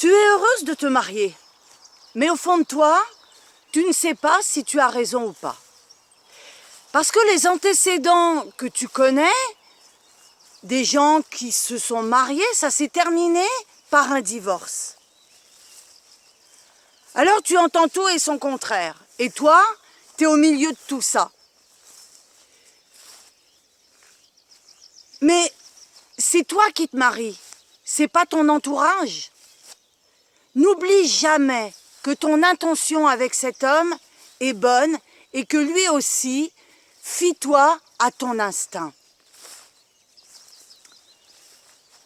Tu es heureuse de te marier, mais au fond de toi, tu ne sais pas si tu as raison ou pas. Parce que les antécédents que tu connais, des gens qui se sont mariés, ça s'est terminé par un divorce. Alors tu entends tout et son contraire. Et toi, tu es au milieu de tout ça. Mais c'est toi qui te maries, c'est pas ton entourage. N'oublie jamais que ton intention avec cet homme est bonne et que lui aussi, fie-toi à ton instinct.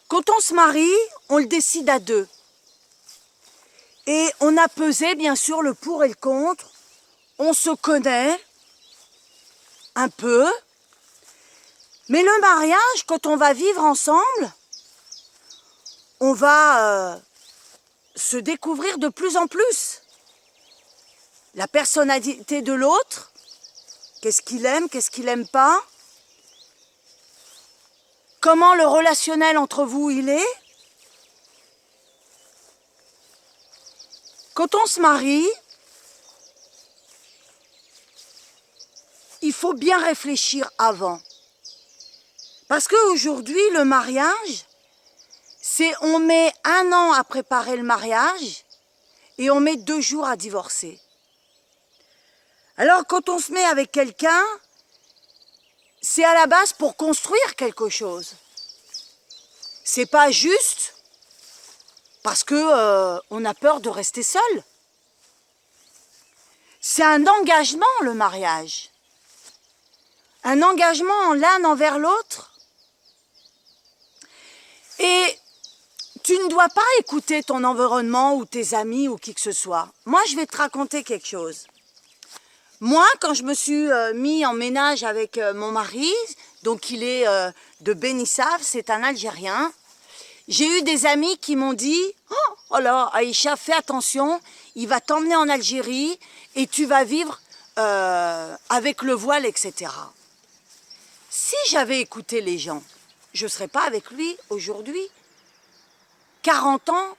Quand on se marie, on le décide à deux. Et on a pesé bien sûr le pour et le contre. On se connaît un peu. Mais le mariage, quand on va vivre ensemble, on va se découvrir de plus en plus. La personnalité de l'autre, qu'est-ce qu'il aime, qu'est-ce qu'il n'aime pas, comment le relationnel entre vous il est. Quand on se marie, il faut bien réfléchir avant. Parce qu'aujourd'hui, le mariage, c'est on met 1 an à préparer le mariage et on met 2 jours à divorcer. Alors quand on se met avec quelqu'un, c'est à la base pour construire quelque chose. C'est pas juste parce que on a peur de rester seul. C'est un engagement, le mariage. Un engagement l'un envers l'autre. Et tu ne dois pas écouter ton environnement ou tes amis ou qui que ce soit. Moi, je vais te raconter quelque chose. Moi, quand je me suis mis en ménage avec mon mari, donc il est de Benissaf, c'est un Algérien, j'ai eu des amis qui m'ont dit « Oh là, Aïcha, fais attention, il va t'emmener en Algérie et tu vas vivre avec le voile, etc. » Si j'avais écouté les gens, je ne serais pas avec lui aujourd'hui. 40 ans,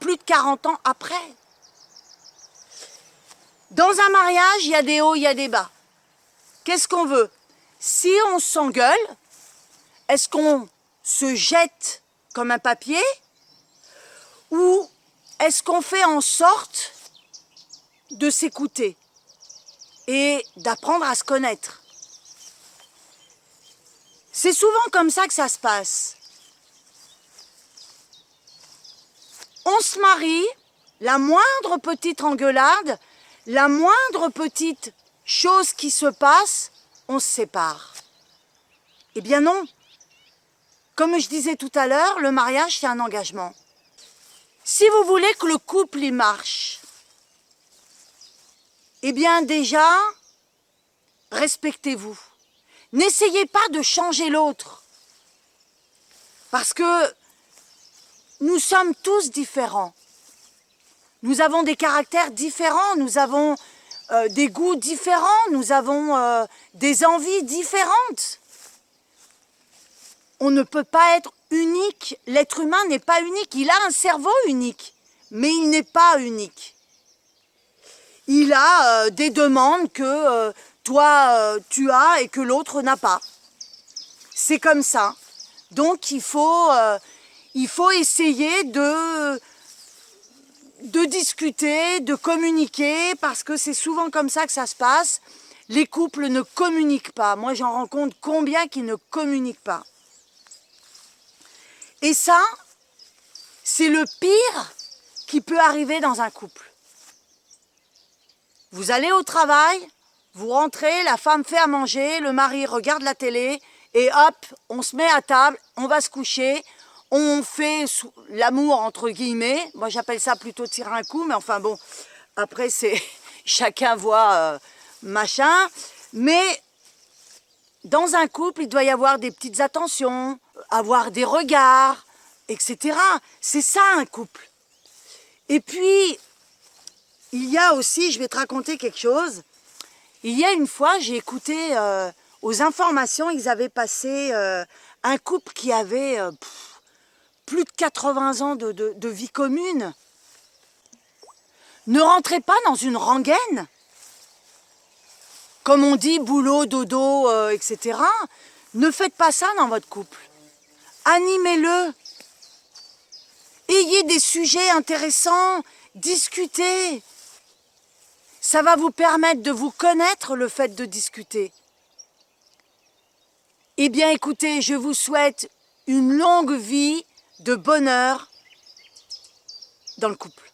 plus de 40 ans après. Dans un mariage, il y a des hauts, il y a des bas. Qu'est-ce qu'on veut? Si on s'engueule, est-ce qu'on se jette comme un papier? Ou est-ce qu'on fait en sorte de s'écouter et d'apprendre à se connaître? C'est souvent comme ça que ça se passe. On se marie, la moindre petite engueulade, la moindre petite chose qui se passe, on se sépare. Eh bien non. Comme je disais tout à l'heure, le mariage, c'est un engagement. Si vous voulez que le couple y marche, eh bien déjà, respectez-vous. N'essayez pas de changer l'autre. Parce que nous sommes tous différents. Nous avons des caractères différents, nous avons des goûts différents, nous avons des envies différentes. On ne peut pas être unique. L'être humain n'est pas unique. Il a un cerveau unique, mais il n'est pas unique. Il a des demandes que toi tu as et que l'autre n'a pas. C'est comme ça. Donc il faut essayer de discuter, de communiquer, parce que c'est souvent comme ça que ça se passe. Les couples ne communiquent pas. Moi, j'en rencontre combien qui ne communiquent pas. Et ça, c'est le pire qui peut arriver dans un couple. Vous allez au travail, vous rentrez, la femme fait à manger, le mari regarde la télé, et hop, on se met à table, on va se coucher, on fait l'amour entre guillemets. Moi j'appelle ça plutôt tirer un coup, mais enfin bon, après c'est chacun voit machin. Mais dans un couple, il doit y avoir des petites attentions, avoir des regards, etc. C'est ça un couple. Et puis, il y a aussi, je vais te raconter quelque chose. Il y a une fois, j'ai écouté aux informations, ils avaient passé un couple qui avait plus de 80 ans de vie commune. Ne rentrez pas dans une rengaine. Comme on dit, boulot, dodo, etc. Ne faites pas ça dans votre couple. Animez-le. Ayez des sujets intéressants. Discutez. Ça va vous permettre de vous connaître, le fait de discuter. Eh bien, écoutez, je vous souhaite une longue vie de bonheur dans le couple.